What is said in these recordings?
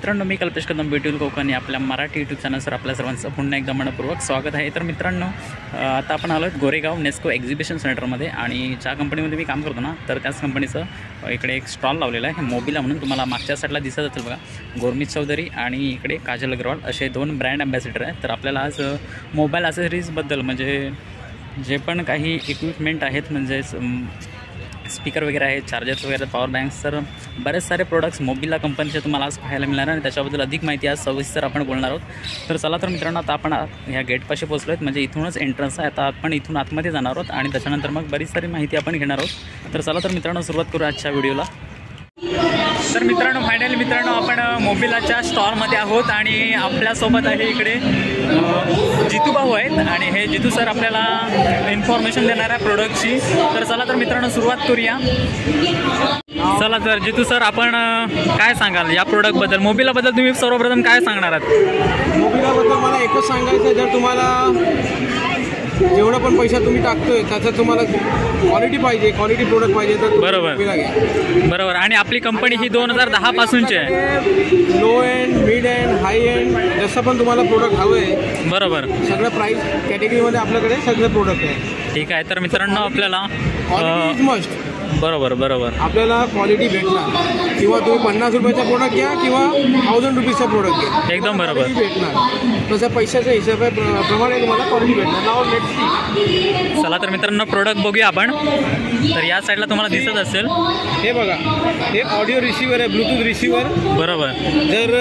मित्रांनो, मी कल्पेश कदम ब्युटीफुल कोकण या आपल्या मराठी यूट्यूब चॅनलवर आपल्या सर्वांचं पुन्हा एकदा मनपूर्वक स्वागत आहे। तर मित्रांनो, आता आपण आलो आहोत गोरेगाव नेस्को एक्झिबिशन सेंटरमध्ये आणि ज्या कंपनीमध्ये मी काम करतो ना, तर त्याच कंपनीचं इकडे एक स्टॉल लावलेला आहे मोबिला म्हणून। तुम्हाला मागच्या साईडला दिसत असेल बघा, गुरमीत चौधरी आणि इकडे काजल अग्रवाल असे दोन ब्रँड ॲम्बॅसिडर आहेत। तर आपल्याला आज मोबाईल ॲसेसरीजबद्दल म्हणजे जे पण काही इक्विपमेंट आहेत म्हणजेच स्पीकर वगैरे आहेत, चार्जर्स वगैरे, पॉवर बँक्स, तर बरेच सारे प्रोडक्ट्स मोबिला कंपनीचे तुम्हाला आज पाहायला मिळणार आणि त्याच्याबद्दल अधिक माहिती आज सविस्तर आपण बोलणार आहोत। तर चला तर मित्रांनो, आता आपण ह्या गेटपाशी पोहोचलो आहेत, म्हणजे इथूनच एंट्रन्स आहे। आता आपण इथून आतमध्ये जाणार आहोत आणि त्याच्यानंतर मग बरीच सारी माहिती आपण घेणार आहोत। तर चला तर मित्रांनो, सुरुवात करू आजच्या व्हिडिओला। तर मित्रांनो, फायनली मित्रांनो, आपण मोबिलाच्या स्टॉलमध्ये आहोत आणि आपल्यासोबत आहे इकडे जितू भाऊ आहेत आणि हे जितू सर आपल्याला इन्फॉर्मेशन देणार आहे प्रोडक्टची। तर चला तर मित्रांनो, सुरुवात करूया। चला तर जितू सर, आपण काय सांगाल या प्रोडक्टबद्दल, मोबिलाबद्दल तुम्ही सर्वप्रथम काय सांगणार आहात? मोबिलाबद्दल मला एकच सांगायचं, जर तुम्हाला जेवढा पण पैसा तुम्ही टाकतोय त्याचं तुम्हाला क्वालिटी पाहिजे, क्वालिटी प्रोडक्ट पाहिजे तर बरोबर। आणि आपली कंपनी ही 2010 पासूनची आहे। लो एंड, मिड एंड, हाय एंड जसं पण तुम्हाला प्रोडक्ट हवं आहे, बरोबर, सगळं प्राइस कॅटेगरीमध्ये आपल्याकडे सगळे प्रोडक्ट आहे। ठीक आहे। तर मित्रांनो, आपल्याला मस्ट बरोबर आपल्याला क्वालिटी भेटणार, किंवा तुम्ही 50 रुपयाचा प्रोडक्ट घ्या किंवा 1000 रुपीजचा प्रोडक्ट घ्या, एकदम बरोबर भेटणार। तसं पैशाच्या हिशोबाप्रमाणे तुम्हाला क्वालिटी भेटणार। नाव नेट। चला तर मित्रांनो, प्रोडक्ट बघूया आपण। तर या साईडला तुम्हाला दिसत असेल, हे बघा, हे ऑडिओ रिसिव्हर आहे, ब्लूटूथ रिसिव्हर। बरोबर। जर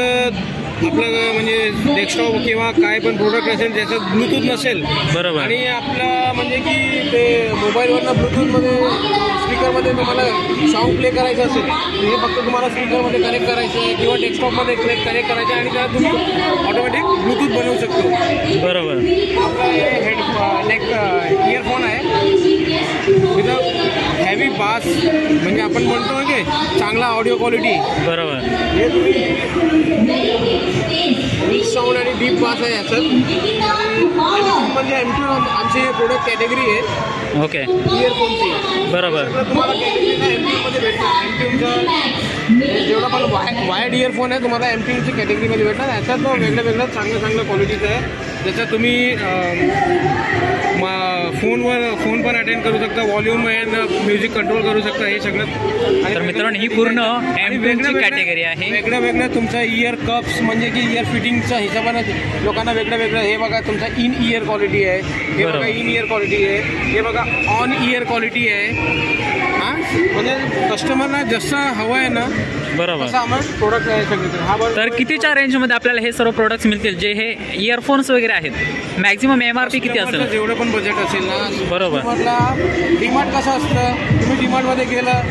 आपलं म्हणजे डेस्कटॉप किंवा काय पण प्रोडक्ट असेल ज्याचं ब्लूटूथ नसेल, बरोबर, आणि आपलं म्हणजे की ते मोबाईलवरनं ब्लूटूथमध्ये स्पीकरमध्ये तुम्हाला साऊंड प्ले करायचं असेल, हे फक्त तुम्हाला स्पीकरमध्ये कनेक्ट करायचं आहे किंवा डेस्कटॉपमध्ये कनेक्ट करायचं आहे आणि त्याला तुम्ही ऑटोमॅटिक ब्लूटूथ बनवू शकतो। बरोबर। आपला हे इयरफोन आहे विथ हॅवी बास, म्हणजे आपण म्हणतो की चांगला ऑडिओ क्वालिटी। बरोबर। हे रिच साऊंड आणि डीप बास आहे याचं। म्हणजे M2 आमची प्रोडक्ट कॅटेगरी आहे। ओके। इयरफोनची। बरोबर। तुम्हाला कॅटेगरीला M2मध्ये भेटणार। M2चा जेवढा पण वायर्ड इयरफोन आहे तुम्हाला M2ची कॅटेगरीमध्ये भेटणार। याच्यात वेगळं चांगलं क्वालिटीचं आहे, ज्याच्यात तुम्ही फोन पण अटेंड करू शकता, व्हॉल्यूम अँड म्युझिक कंट्रोल करू शकता, हे सगळं। तर मित्रांनो, ही पूर्ण M2ची कॅटेगरी आहे। वेगळं तुमचा इयर कप्स म्हणजे की इयर फिटिंगच्या हिशोबाने लोकांना वेगळं। हे बघा, तुमचा इन इयर क्वालिटी आहे, हे बघा इन इयर क्वालिटी आहे, हे बघा ऑन इयर क्वालिटी आहे। हां, म्हणजे कस्टमरला जसं हवं आहे ना, बरोबर, तसं आम्हाला प्रोडक्ट आहे सगळे। हा बरं। तर कितीच्या रेंजमध्ये आपल्याला हे सर्व प्रोडक्ट्स मिळतील, जे हे इयरफोन्स वगैरे आहेत? मॅक्झिमम MRP किती असेल? जेवढं पण बजेट असेल ना, बरोबर। म्हटलं डीमार्ट कसं असतं, तुम्ही डीमार्टमध्ये गेलं,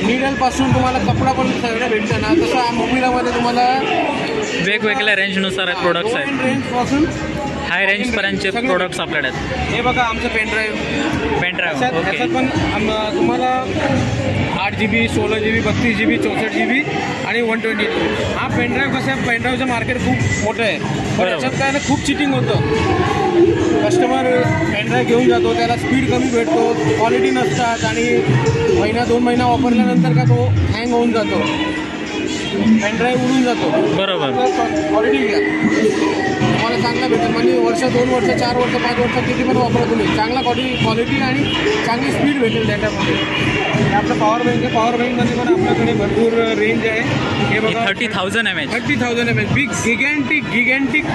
नीडलपासून तुम्हाला कपडा पण सगळं भेटतं ना, तसं मोबिलामध्ये तुम्हाला वेगवेगळ्या रेंजनुसार प्रोडक्ट्स आहेत, रेंजपासून हाय रेंजपर्यंतचे प्रोडक्ट्स आपल्याकडे आहेत। हे बघा आमचं पेनड्राईव्ह, ओके। त्याच्यात पण तुम्हाला 8 GB, 16 GB, 32 GB, 64 GB आणि 128। हा पेनड्राईव्ह कसं आहे, पेनड्राईव्हचं मार्केट खूप मोठं आहे, पण त्याच्यात काय ना खूप चिटिंग होतं। कस्टमर पेनड्राईव्ह घेऊन जातो, त्याला स्पीड कमी भेटतो, क्वालिटी नसतात आणि 1-2 महिना वापरल्यानंतर का तो हँग होऊन जातो, पेनड्राईव्ह उडून जातो। बरोबर। क्वालिटी घ्या, तुम्हाला चांगला भेटेल, म्हणजे वर्ष, 2 वर्ष, 4 वर्ष, 5 वर्ष किती पण वापरा तुम्ही, चांगला क्वालिटी आणि चांगली स्पीड भेटेल त्याच्यामध्ये। आपलं पॉवर बँक आहे, पॉवर बँकमध्ये पण आपल्याकडे भरपूर रेंज आहे। हे बघा 30,000 mAh, 30,000 mAh, बिग गिगॅन्टिक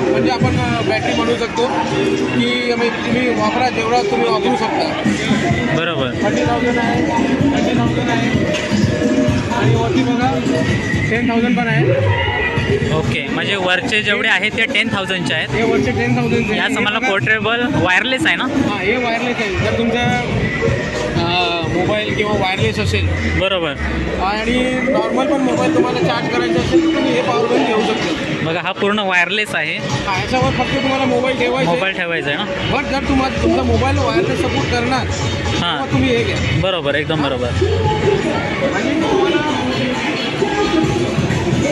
म्हणजे आपण बॅटरी म्हणू शकतो की तुम्ही वापरा, जेवढा तुम्ही वापरू शकता। बरोबर। 30,000 आहे आणि वरती बघा 10,000 पण आहे। ओके, म्हणजे वरचे जेवढे आहेत ते 10,000चे आहेत, हे वरचे 10,000 याच आम्हाला पोर्टेबल वायरलेस आहे ना? हां, हे वायरलेस आहे। जर तुमचा मोबाईल किंवा वायरलेस असेल, बरोबर, आणि नॉर्मल पण मोबाईल तुम्हाला चार्ज करायचा असेल तर तुम्ही हे पॉवर बँक घेऊ शकता। बघा, हा पूर्ण वायरलेस आहे, याच्यावर फक्त तुम्हाला मोबाईल ठेवायचा आहे ना। बट जर तुमचा मोबाईल वायरलेस सपोर्ट करणार, हां, तुम्ही हे घ्या। बरोबर, एकदम बरोबर।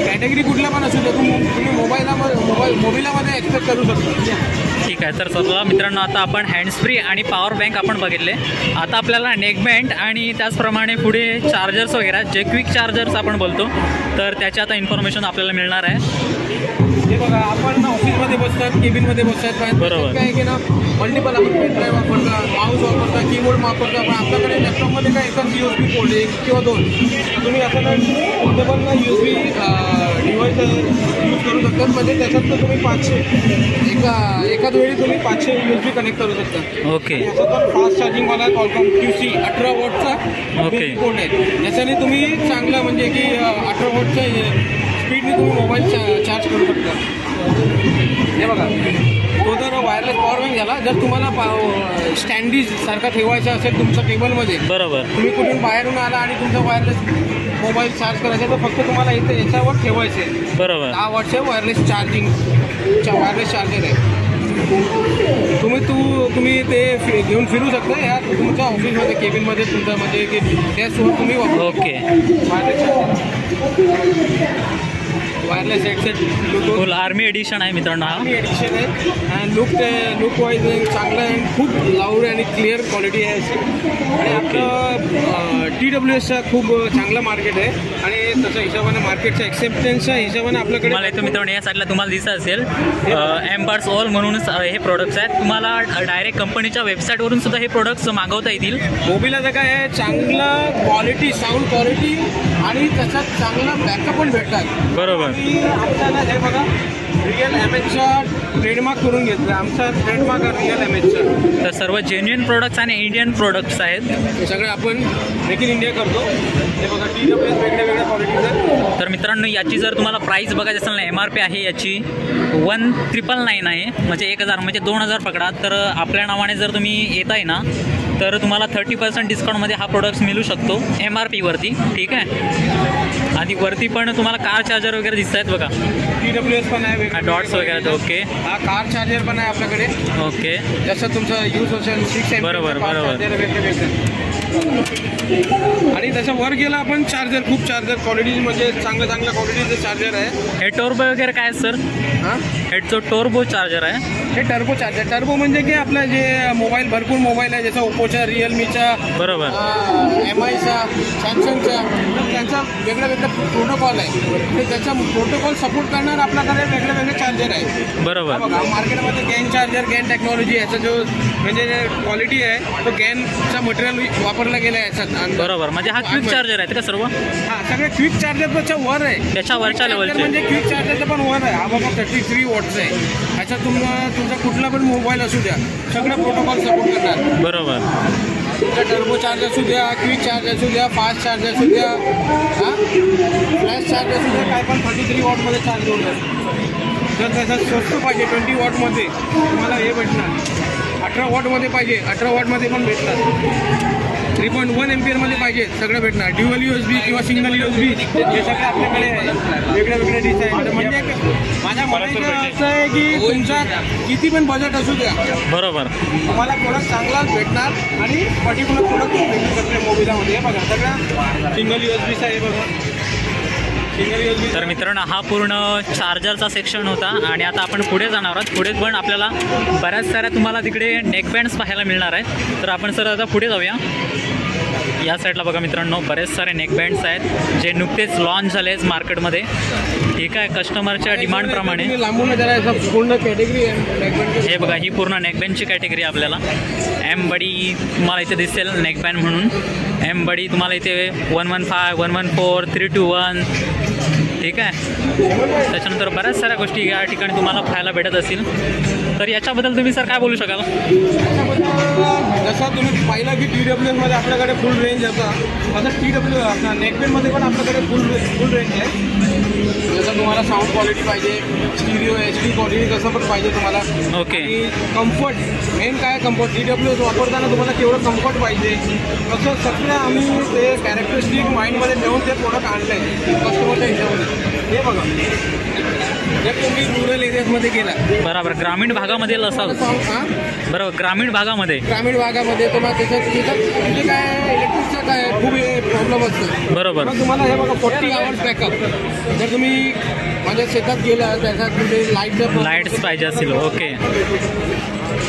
आणि कॅटेगरी कुठला पण असू दे, तुम्ही मोबाईलामध्ये ॲक्सेस करू शकता. ठीक आहे. तर चला मित्रांनो, आता आपण हँड्स फ्री आणि पॉवर बँक आपण बघितले. आता आपल्याला नेकबँड आणि त्याचप्रमाणे पुढे चार्जर्स वगैरे जे क्विक चार्जर्स आपण बोलतो, तर त्याची आता इन्फॉर्मेशन आपल्याला मिळणार आहे. हे बघा, आपण ऑफिसमध्ये बसतात, केबिनमध्ये बसतात, बरोबर. काय की ना मल्टिपल आपण पेन ड्राईव्ह वापरता, माऊस वापरता, कीबोर्ड वापरता, पण आपल्याकडे लॅपटॉपमध्ये काय एकच USB पोर्ट, 1 किंवा 2. तुम्ही असं ना पोर्टेबल ना USB डिव्हाइस यूज करू शकतात. म्हणजे त्याच्यात तुम्ही 500 एकाच वेळी तुम्ही 500 USB कनेक्ट करू शकता. ओके. याचा पण फास्ट चार्जिंगवाला कॉलकॉम QC 18 वॉटचा ओके. पोर्ट आहे. याच्याने तुम्ही चांगलं म्हणजे की 18 वॉटचं स्पीडने तुम्ही मोबाईल चार्ज करू शकता. हे बघा, तो जर वायरलेस पॉवर बँक झाला. जर तुम्हाला स्टँडीज सारखा ठेवायचा असेल तुमच्या टेबलमध्ये, बरोबर, तुम्ही कुठून बाहेरून आला आणि तुमचा वायरलेस मोबाईल चार्ज करायचा, तर फक्त तुम्हाला इथे याच्यावर ठेवायचं आहे. बरोबर. 10 वॉटचे वायरलेस चार्जर आहे. तुम्ही ते घेऊन फिरू शकता या तुमच्या ऑफिसमध्ये, केबिनमध्ये तुमच्या म्हणजे की त्यासोबत तुम्ही वापरू. Okay. Wireless headset Bluetooth full army edition आहे मित्रांनो हा. एडिशन आहे. आणि लुक वाईज चांगलं आहे आणि खूप लाऊड आणि क्लिअर क्वालिटी आहे अशी. आणि आपलं TWSचा खूप चांगलं मार्केट आहे. आणि तसं हिशोबाने मार्केटच्या एक्सेप्टन्सच्या हिशोबाने आपल्याकडे मला इथं मित्रांनो या साईडला तुम्हाला दिसत असेल एम्बर्स ऑल म्हणूनच हे प्रोडक्ट्स आहेत. तुम्हाला डायरेक्ट कंपनीच्या वेबसाईटवरून सुद्धा हे प्रोडक्ट्स मागवता येतील. मोबिलाचं काय आहे, चांगलं क्वालिटी, साऊंड क्वालिटी आणि त्याच्यात चांगला बॅकअप पण भेटतात. बरोबर. आणि आपल्याला हे बघा, रिअल MHचा ट्रेडमार्क करून घेतलं. आमचा ट्रेडमार्क आहे रिअल MHचा. तर सर्व जेन्युइन प्रोडक्ट्स आणि इंडियन प्रोडक्ट्स आहेत. हे सगळे आपण मेक इन इंडिया करतो. हे बघा, TWS वेगळ्या क्वालिटीचं. तर मित्रांनो, याची जर तुम्हाला प्राईस बघायची असेल ना, MRP आहे याची 1999 आहे, म्हणजे 1000 म्हणजे 2000 पकडा. तर आपल्या नावाने जर तुम्ही येत आहे ना, तर तुम्हाला 30% डिस्काउंटमध्ये हा प्रोडक्ट्स मिळू शकतो MRP वरती. ठीक आहे. आणि वरती पण तुम्हाला कार चार्जर वगैरे दिसत आहेत बघा. TWS पण आहे, डॉट्स वगैरे. ओके. हा कार चार्जर पण आहे आपल्याकडे. ओके. जसं तुमचा यूज असेल 6 बरोबर. आणि त्याच्या वर गेला आपण खूप चार्जर क्वालिटी म्हणजे चांगल्या क्वालिटीचं चार्जर आहे. हे टोर्बो वगैरे काय सर? हां, हेडचं टोर्बो चार्जर आहे. हे टर्बो चार्जर. टर्बो म्हणजे की आपलं जे भरपूर मोबाईल आहे, जसं ओप्पोचा, रिअलमीचा, बरोबर, MIचा, सॅमसंगचा, त्यांचा वेगळा प्रोटोकॉल आहे. तर त्याचा प्रोटोकॉल सपोर्ट करणार आपल्याकडे वेगळे चार्जर आहे. बरोबर. बघा, मार्केटमध्ये गॅन चार्जर, गॅन टेक्नॉलॉजी याचा जो म्हणजे क्वालिटी आहे, तो गॅनचा मटेरियल वापरला गेला आहे याच्यात. बरोबर. म्हणजे हा क्विक चार्जर आहे का सर्व? हां, सगळे क्विक चार्जरच्या वर आहे. त्याच्या वरच्या लेवलचे म्हणजे क्विक चार्जरचं पण वर आहे. हा बघा 33 वॉटचा आहे. ह्याच्यात तुमचा कुठला पण मोबाईल असू द्या, सगळं प्रोटोकॉल सपोर्ट करणार. बरोबर. तुमचा टर्बो चार्जर असू द्या, क्विक चार्जर असू द्या, फास्ट चार्जर असू द्या, हां, फ्लॅश चार्जर असू द्या, काय पण 33 वॉटमध्ये चार्ज होऊन जाईल. जर त्याचा स्वस्त पाहिजे 20 वॉटमध्ये, तुम्हाला हे भेटणार. 18 वॉटमध्ये पाहिजे, 18 वॉटमध्ये पण भेटणार. 3.1 एम्पियरमध्ये पाहिजे, सगळं भेटणार. ड्युअल USB किंवा सिंगल USB हे सगळे आपल्याकडे वेगळे डिझाईन. म्हणजे माझ्या म्हणायचं असं आहे की तुमचा किती पण बजेट असू द्या, बरोबर, तुम्हाला प्रोडक्ट चांगलाच भेटणार आणि पर्टिक्युलर प्रोडक्ट भेटू शकते मोबाईलमध्ये. हे बघा, सगळं सिंगल USBचा आहे बघा. तर मित्रांनो, हा पूर्ण चार्जरचा सेक्शन होता. आणि आता आपण पुढे जाणार आहोत. पुढे पण आपल्याला बऱ्याच साऱ्या तुम्हाला तिकडे नेकबँड्स पाहायला मिळणार आहेत. तर आपण सर आता पुढे जाऊया. या साईडला बघा मित्रांनो, बरेच सारे नेकबँड्स आहेत जे नुकतेच लॉन्च झाले आहेत मार्केटमध्ये. ठीक आहे. कस्टमरच्या डिमांडप्रमाणे लांबून जरा पूर्ण कॅटेगरी आहे. हे बघा, ही पूर्ण नेकबँडची कॅटेगरी आपल्याला. एम बडी तुम्हाला इथे दिसेल नेकबँड म्हणून. एम बडी तुम्हाला इथे 115, 114, 321. ठीक आहे. त्याच्यानंतर बऱ्याच साऱ्या गोष्टी या ठिकाणी तुम्हाला पाहायला भेटत असतील. तर याच्याबद्दल तुम्ही सर काय बोलू शकाल? जसं तुम्ही पाहिलं की TWSमध्ये आपल्याकडे फुल रेंज होता, तसं नेकबँडमध्ये पण आपल्याकडे फुल रेंज आहे. जसं तुम्हाला साऊंड क्वालिटी पाहिजे, स्टिरिओ HD क्वालिटी कसं पण पाहिजे तुम्हाला. ओके. आणि कम्फर्ट, मेन काय कम्फर्ट, TWS वापरताना तुम्हाला केवढं कम्फर्ट पाहिजे, तसं सगळं आम्ही ते कॅरेक्टरिस्टिक माइंडमध्ये ठेवून ते प्रोडक्ट आणलं आहे कस्टमरच्या हिशोबाने. हे बघा, जर तुम्ही रुरल एरियाजमध्ये गेला, बरोबर, ग्रामीण भागामध्ये असाल, हां बरोबर, ग्रामीण भागामध्ये तुम्हाला त्याच्यात म्हणजे काय इलेक्ट्रिकचा काय खूप प्रॉब्लेम असतो. बरोबर. मग तुम्हाला हे बघा 40 आवर्स बॅकअप. जर तुम्ही माझ्या शेतात गेला त्याच्यात म्हणजे लाईट्स पाहिजे असतील. ओके.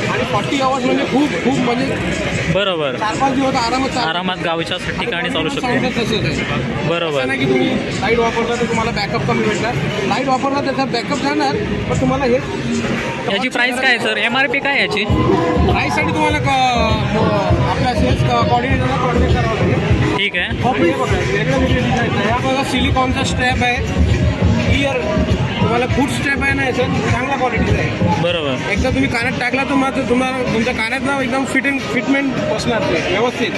आणि 40 आवर्स म्हणजे खूप म्हणजे बरोबर, 4-5 दिवस आरामात गावच्या ठिकाणी चालू शकतो. तसंच आहे. बरोबर. नाही की तुम्ही लाईट वापरला तर तुम्हाला बॅकअप कमी भेटणार, लाईट वापरला त्याचा बॅकअप जाणार, पण तुम्हाला हे याची प्राइस काय आहे सर? MRP काय याची? प्राईससाठी तुम्हाला आपल्या सेल्स कॉर्डिनेटरला कॉन्टॅक्ट करावं लागेल. ठीक आहे. हे बघा वेगळं डिझाईन आहे. हा बघा सिलिकॉनचा स्ट्रॅप आहे. इयर तुम्हाला फूड स्ट्रॅप आहे ना, याचं चांगल्या क्वालिटीचं आहे. बरोबर. एकदा तुम्ही कानात टाकला तर मग तुम्हाला तुमच्या कानात ना एकदम फिटमेंट बसणार ते व्यवस्थित.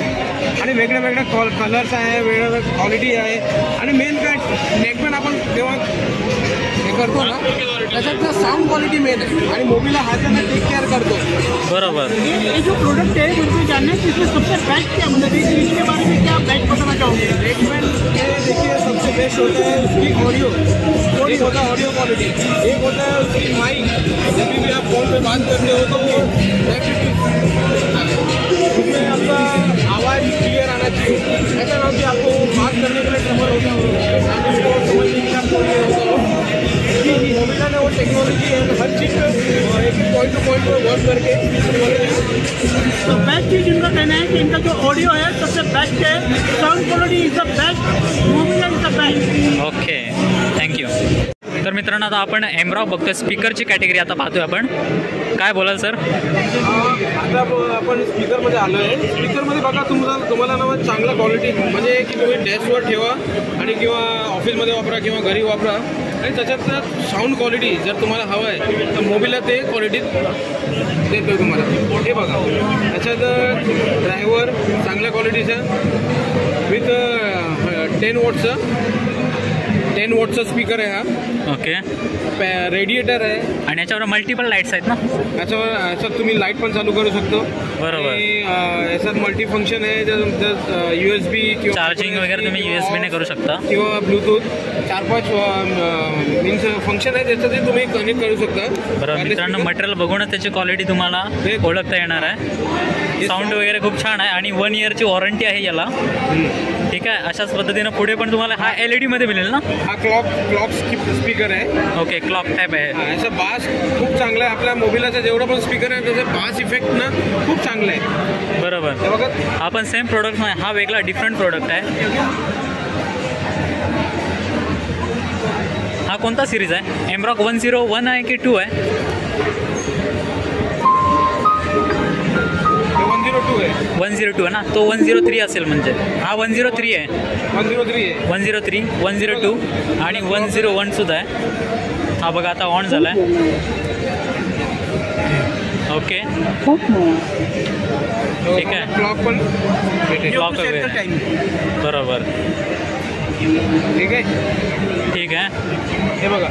आणि वेगळ्या कलर्स आहे, वेगवेगळ्या क्वालिटी आहे. आणि मेन काय नेकबँड आपण जेव्हा हे करतो ना त्याच्यात साऊंड क्वालिटी मेन आहे. आणि मोबाईल हाताने टेक केअर करतो. बरोबर. ये जो प्रोडक्ट है मुझे जानना है इसमें सबसे बेस्ट क्या मतलब है, इसके बारे में क्या बेस्ट बताना चाहोगे? नेकबैंड ये देखिए सबसे बेस्ट होता है उसकी ऑडियो. एक होता है ऑडियो क्वालिटी, एक होता है उसकी माइक. जब भी आप फोन पे बात करते हो तो वो उसमें आपका आवाज़ क्लियर आना चाहिए. ऐसा ना कि आपको बात करने के लिए ट्रबल होता हो, आपको समझने के लिए आपको ये होता हो. मोबाइल ने वो टेक्नोलॉजी है, हर चीज़ एक पॉइंट टू पॉइंट पर वर्क करके. तो बेस्ट चीज़ इनका कहना है कि इनका जो ऑडियो है सबसे बेस्ट है, sound quality is the best, mobile is the best. Okay, thank you. तर मित्रांनो आता आपण एमरॉक बघतोय, स्पीकरची कॅटेगरी आता पाहतोय आपण. काय बोलाल सर? आता आपण स्पीकरमध्ये आलो आहे. स्पीकरमध्ये बघा तुम्हाला ना चांगला क्वालिटी म्हणजे की तुम्ही डेस्कवर ठेवा आणि किंवा ऑफिसमध्ये वापरा किंवा घरी वापरा. आणि त्याच्यात साऊंड क्वालिटी जर तुम्हाला हवं आहे तर मोबाईलला ते क्वालिटीत देतो तुम्हाला. हे बघा त्याच्यात ड्रायव्हर चांगल्या क्वालिटीचा विथ 10 वॉटचा स्पीकर आहे हा. ओके. रेडिएटर आहे. आणि याच्यावर मल्टिपल लाईट्स आहेत ना? याच्यात तुम्ही लाईट पण चालू करू शकतो. बरोबर. आणि याच्यात मल्टी फंक्शन आहे. USB किंवा चार्जिंग वगैरे तुम्ही USB ने करू शकता किंवा ब्लूटूथ 4-5 मीन्स फंक्शन आहे त्याचं ते तुम्ही कनेक्ट करू शकता. बरोबर. मित्रांनो मटेरियल बघूनच त्याची क्वालिटी तुम्हाला ओळखता येणार आहे. साऊंड वगैरे खूप छान आहे आणि 1 इयरची वॉरंटी आहे याला. ठीक आहे. अशाच पद्धतीनं पुढे पण तुम्हाला हा LED मध्ये मिळेल ना? हा क्लॉक स्पीकर आहे. ओके, क्लॉक टाईप आहे. याचा बास खूप चांगला आहे. आपल्या मोबाईलचा जेवढा पण स्पीकर आहे त्याचा बास इफेक्ट ना खूप चांगला आहे. बरोबर. हे बघा आपण सेम प्रोडक्ट नाही, हा वेगळा डिफरंट प्रोडक्ट आहे. हा कोणता सिरीज आहे? एमरॉक 101 आहे की 2 आहे? 102 आहे. 102 आहे ना? तो 103 असेल म्हणजे. हा 103 आहे. 103 आहे. 103, 102 आणि 101 सुद्धा आहे. हा बघा आता ऑन झाला आहे. ओके, ठीक आहे. क्लॉक पण क्लॉक वगैरे. बरोबर. ठीक आहे. ठीक आहे. हे बघा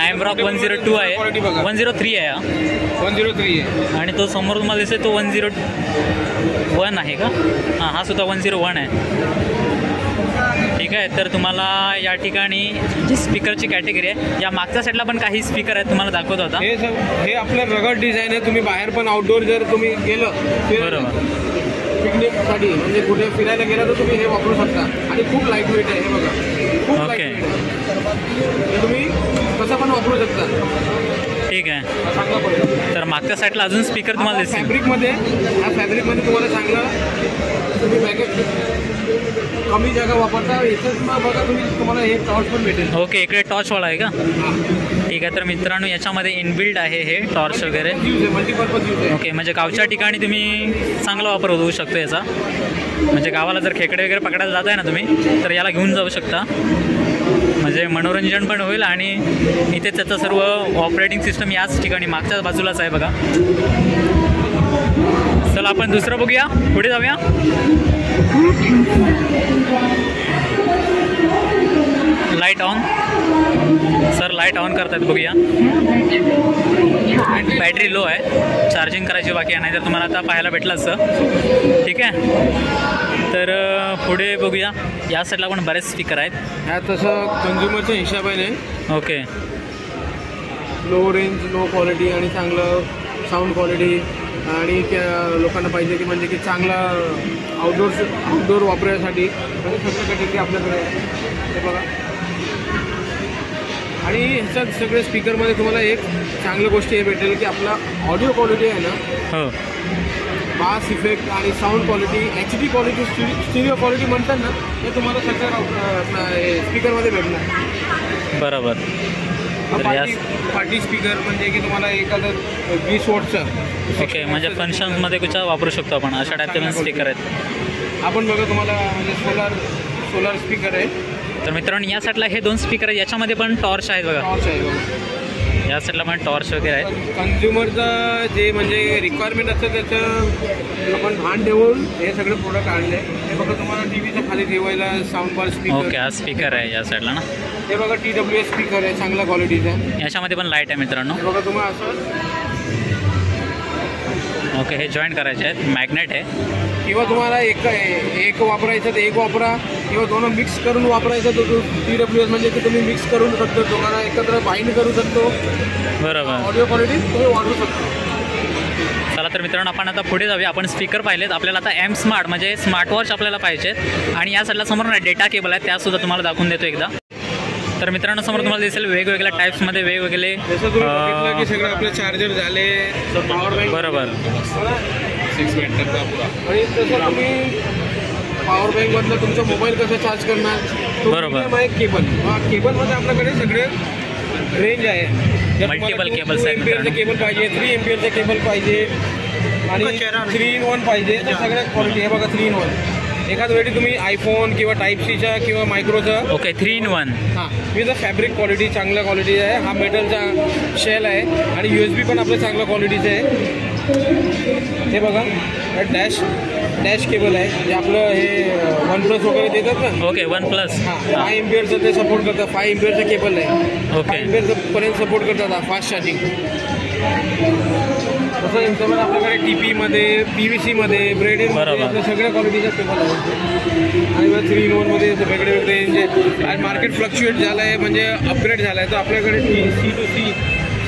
एमरॉक 102 आहे. 103 आहे हा. 103 आहे. आणि तो समोर तुम्हाला दिसेल तो 101 आहे का? हां, हा सुद्धा 101 आहे. ठीक आहे. तर तुम्हाला या ठिकाणी जी स्पीकरची कॅटेगरी आहे, या मागच्या साईडला पण काही स्पीकर आहेत तुम्हाला दाखवत होता. हे आपलं रगड डिझाईन आहे. तुम्ही बाहेर पण आउटडोर जर तुम्ही गेलं बरोबर पिकनिकसाठी म्हणजे कुठे फिरायला गेला तर तुम्ही हे वापरू शकता. आणि खूप लाईट वेट आहे. हे बघा खूप ओके. लाईट वेट तुम्ही कसं पण वापरू शकता. ठीक आहे. चांगला पडतो. तर मागच्या साईडला अजून स्पीकर तुम्हाला दिसतील. फॅब्रिकमध्ये तुम्हाला चांगला तुम्ही बॅगेत कमी जागा वापरता. याच्यात बघा तुम्हाला हे टॉर्च पण भेटेल. ओके, इकडे टॉर्चवाला आहे का? ठीक आहे. तर मित्रांनो याच्यामध्ये इनबिल्ड आहे हे टॉर्च वगैरे. मल्टीपर्पज यूज आहे. ओके, म्हणजे गावच्या ठिकाणी तुम्ही चांगला वापर होऊ शकतो याचा. म्हणजे गावाला जर खेकडे वगैरे पकडायला जात आहे ना तुम्ही, तर याला घेऊन जाऊ शकता. म्हणजे मनोरंजन पण होईल आणि इथे त्याचं सर्व ऑपरेटिंग सिस्टम याच ठिकाणी मागच्याच बाजूलाच आहे बघा. चला आपण दुसरं बघूया, पुढे जाऊया. Light on. Sir light on करतात बघूया. बॅटरी लो आहे, चार्जिंग करायची बाकी आहे, नाही तर तुम्हाला आता पाहायला भेटलं असं. ठीक आहे. तर पुढे बघूया. या साईडला पण बरेच स्पीकर आहेत. ह्या तसं कन्झ्युमरच्या हिशोबाने. Okay. Low range low quality आणि चांगलं साऊंड क्वालिटी आणि लोकांना पाहिजे की म्हणजे की चांगला आउटडोर वापरायसाठी म्हणजे सगळं कॅटेगरी आपल्याकडे आहे. हे बघा. आणि ह्याच्यात सगळे स्पीकरमध्ये तुम्हाला एक चांगली गोष्ट हे भेटेल की आपला ऑडिओ क्वालिटी आहे ना, हो बास इफेक्ट आणि sound quality HD quality stereo quality म्हणतात ना, हे तुम्हाला सगळं स्पीकरमध्ये भेटणार. बरोबर. तर या पार्टी स्पीकर म्हणजे की तुम्हाला एखादं 20 वॉटचं. ओके, म्हणजे फंक्शन्समध्ये कुठं वापरू शकतो आपण, अशा टाईपचे पण स्पीकर आहेत. आपण बघा तुम्हाला म्हणजे सोलार स्पीकर आहे. तर मित्रांनो या साईडला हे 2 स्पीकर आहेत, याच्यामध्ये पण टॉर्च आहेत बघा. टॉर्च आहे बघा. या साईडला पण टॉर्च वगैरे आहेत. कन्झ्युमरचं जे म्हणजे रिक्वायरमेंट असतं त्याचं आपण भान ठेवून हे सगळे प्रोडक्ट आणले. हे बघा तुम्हाला TVच्या खाली ठेवायला साऊंड बार स्पीकर. ओके, हा स्पीकर आहे या साईडला ना. हे बघा TWS स्पीकर आहे चांगल्या क्वालिटीचा. याच्यामध्ये पण लाईट आहे मित्रांनो. हे बघा तुम्हाला असं. ओके, हे जॉईन करायचे आहेत, मॅग्नेट आहे. किंवा तुम्हाला एक वापरायचं तर एक वापरा, किंवा दोन मिक्स करून वापरायचं तर TWS म्हणजे की तुम्ही मिक्स करू शकतो, तुम्हाला एकत्र बाइंड करू शकतो. बरोबर. ऑडिओ क्वालिटी तुम्ही वाढवू शकतो. चला तर मित्रांनो आपण आता पुढे जाऊया. आपण स्पीकर पाहिलेत, आपल्याला आता M स्मार्ट म्हणजे स्मार्टवॉच आपल्याला पाहिजेत. आणि या साईडला समोर डेटा केबल आहे, त्यासुद्धा तुम्हाला दाखवून देतो एकदा. तर मित्रांनो समोर तुम्हाला दिसेल वेगवेगळ्या टाईप्समध्ये वेगवेगळे जसं तुम्ही बघितलं की सगळं आपले चार्जर झाले, पॉवर बँक. बरोबर. 6 मिनिटाचा पुरा. आणि तसं तुम्ही पॉवर बँकमधलं तुमचा मोबाईल कसं चार्ज करणार. बरोबर. एक केबल. केबलमध्ये आपल्याकडे सगळे रेंज आहे. मल्टिपल केबल्स आहेत. 2 एम्पियरचं केबल पाहिजे, 3 एम्पियरचं केबल पाहिजे आणि 3 in 1 पाहिजे. तर सगळ्या क्वालिटी हे बघा 3 in 1. एखाद वेळी तुम्ही आयफोन किंवा टाईप-Cचा किंवा मायक्रोचा. Okay, 3 in 1. हां, विथ फॅब्रिक क्वालिटी चांगल्या क्वालिटी आहे. हा मेटलचा शेल आहे आणि USB पण आपलं चांगल्या क्वालिटीचं आहे. हे बघा डॅश केबल आहे जे आपलं हे OnePlus वगैरे देतात ना. Okay, OnePlus. हां, 5 एम्पियरचं ते सपोर्ट करतात. 5 एम्पियरचं केबल आहे. ओके. 5 एम्पियरचं पर्यंत सपोर्ट करतात फास्ट चार्जिंग. तसं इंटरनल आपल्याकडे TPमध्ये, PVCमध्ये, ब्रेडेडमध्ये आपल्या सगळ्या क्वालिटीच्या केबल आहेत. आणि मग 3 in 1 मध्ये वेगळे वेगळे म्हणजे आज मार्केट फ्लक्च्युएट झालं आहे, म्हणजे अपग्रेड झालं आहे. तर आपल्याकडे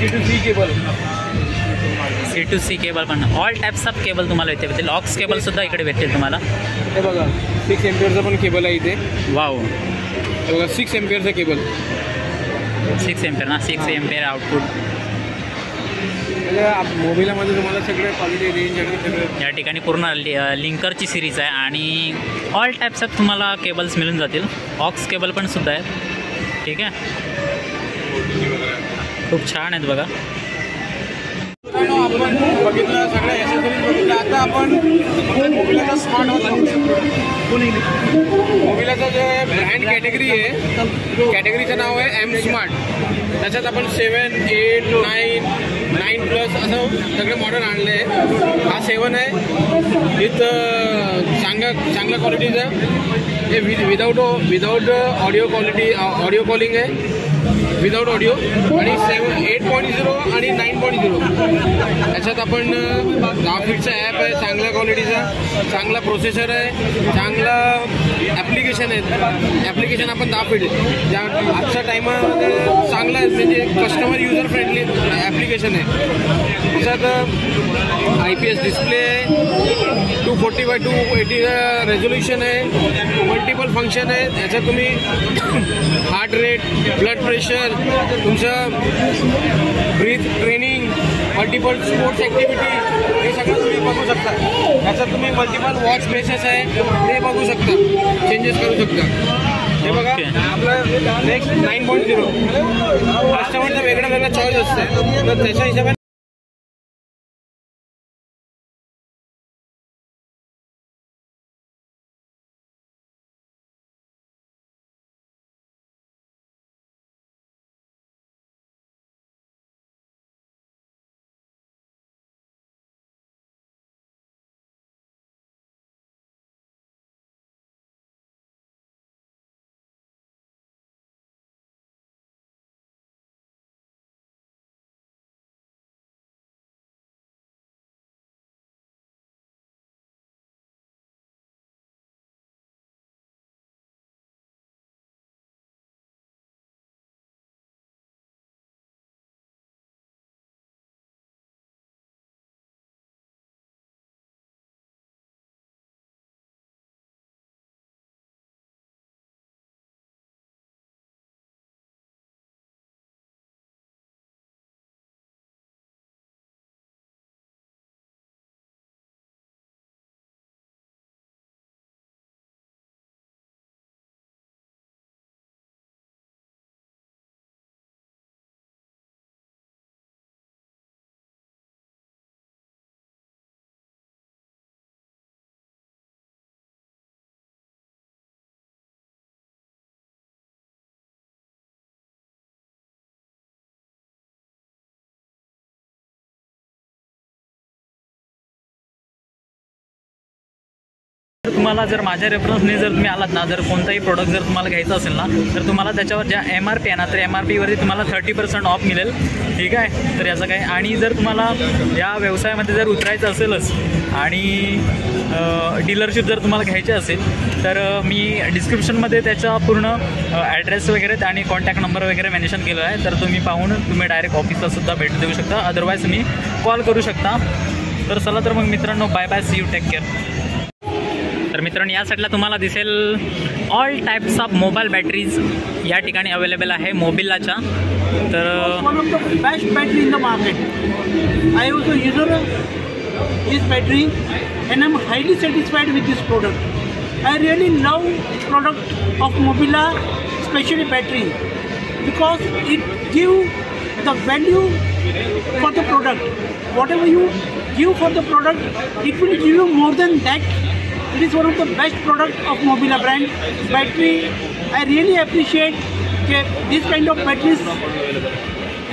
C2C केबल, C2C केबल पण ऑल टाईप्स ऑफ केबल तुम्हाला इथे भेटेल. ऑक्स केबलसुद्धा इकडे भेटेल तुम्हाला. हे बघा 6 एम्पियरचं पण केबल आहे इथे. वाव. हे बघा 6 एम्पियरचं केबल. 6 एम्पियर ना, 6 एम्पियर आउटपुट. म्हणजे मोबाईलमध्ये तुम्हाला सगळे क्वालिटी रेंज आणि सगळं या ठिकाणी पूर्ण लिंकरची सिरीज आहे आणि ऑल टाईप्स ऑफ तुम्हाला केबल्स मिळून जातील. ऑक्स केबल पण सुद्धा आहेत. ठीक आहे, खूप छान आहेत बघा. आपण बघितलं सगळ्या ॲसेसरीज बघितलं. आता आपण मोबाईलचा स्मार्ट वॉच. मोबाईलचा जे ब्रँड कॅटेगरी आहे, कॅटेगरीचं नाव आहे M स्मार्ट. त्याच्यात आपण 7, 8, 9+ असं सगळे मॉडेल आणले आहे. हा 7 आहे विथ चांगल्या क्वालिटीचं. हे without audio quality, audio calling आहे विदाऊट ऑडिओ. आणि 8.0 आणि 9.0 याच्यात आपण 10 फीटचा ॲप आहे, चांगल्या क्वालिटीचा, चांगला प्रोसेसर आहे, चांगला ॲप्लिकेशन आहे. ॲप्लिकेशन आपण 10 फीट ज्या आजच्या टायमामध्ये चांगला म्हणजे कस्टमर युजर फ्रेंडली ॲप्लिकेशन आहे. त्याच्यात IPS डिस्प्ले आहे, 240x280 रेझोल्युशन आहे, मल्टिपल फंक्शन आहे. त्याच्यात तुम्ही हार्ट रेट, ब्लड प्रेशर, तुमचं breath training, multiple sports activity हे सगळं तुम्ही बघू शकता. त्याच्यात तुम्ही मल्टिपल वॉच बेसेस आहे ते बघू शकता, चेंजेस करू शकता. हे बघा आपलं नेक्स्ट 9.0 कस्टमरचा वेगळा चॉईस असते, तर त्याच्या हिशोबाने तुम्हाला जर माझ्या रेफरन्सने जर तुम्ही आलात ना, जर कोणताही प्रोडक्ट जर तुम्हाला घ्यायचं असेल ना, तर तुम्हाला त्याच्यावर ज्या MRP आहे ना, तर MRPवरती तुम्हाला 30% ऑफ मिळेल. ठीक आहे, तर याचं काय. आणि जर तुम्हाला या व्यवसायामध्ये जर उतरायचं असेलच आणि डीलरशिप जर तुम्हाला घ्यायची असेल तर मी डिस्क्रिप्शनमध्ये त्याचा पूर्ण ॲड्रेस वगैरे आणि कॉन्टॅक्ट नंबर वगैरे मेन्शन केलं आहे. तर तुम्ही पाहून तुम्ही डायरेक्ट ऑफिसलासुद्धा भेट देऊ शकता, अदरवाईज तुम्ही कॉल करू शकता. तर चला तर मग मित्रांनो, bye bye, see you, take care. तर मित्रांनो, या साईडला तुम्हाला दिसेल all types of mobile batteries या ठिकाणी अवेलेबल आहे मोबिलाच्या. तर one of the best battery in the market. I was a user this battery and I'm highly satisfied with this product. I really love product of Mobila, especially battery, because it gives the value for the product. Whatever you give for the product, it will give you more than that. It is one of the best product of Mobila brand. Battery, I really appreciate this kind of batteries.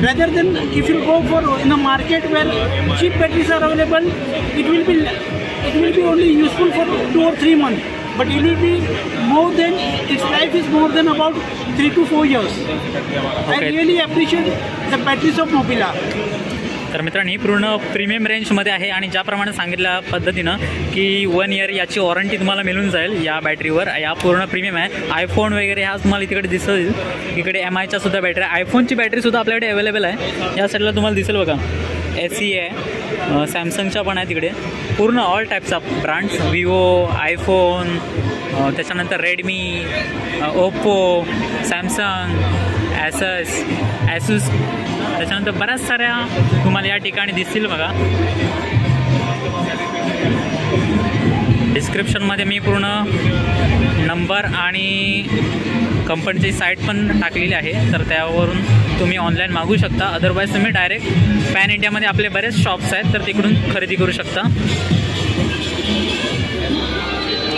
Rather than if you go for in the market where cheap batteries are available, it will be only useful for 2 or 3 months, but it will be more than, its life is more than about 3 to 4 years. Okay. I really appreciate the batteries of Mobila. तर मित्रांनो, ही पूर्ण premium रेंजमध्ये आहे आणि ज्याप्रमाणे सांगितल्या पद्धतीनं की 1 इयर याची वॉरंटी तुम्हाला मिळून जाईल या बॅटरीवर. या पूर्ण प्रीमियम आहे. आयफोन वगैरे ह्या तुम्हाला तिकडे दिसेल. इकडे MIच्या सुद्धा बॅटरी, आयफोनची बॅटरीसुद्धा आपल्याकडे अवेलेबल आहे. या साईडला तुम्हाला दिसेल बघा, SE आहे, सॅमसंगच्या पण आहे तिकडे. पूर्ण all types of brands, Vivo, iPhone, त्याच्यानंतर रेडमी, ओप्पो, सॅमसंग, ॲसूस, त्याच्यानंतर बऱ्याच साऱ्या तुम्हाला या ठिकाणी दिसतील बघा. डिस्क्रिप्शनमध्ये मी पूर्ण नंबर आणि कंपनीची साईट पण टाकलेली आहे, तर त्यावरून तुम्ही ऑनलाईन मागू शकता. अदरवाईज तुम्ही डायरेक्ट पॅन इंडियामध्ये आपले बरेच शॉप्स आहेत, तर तिकडून खरेदी करू शकता.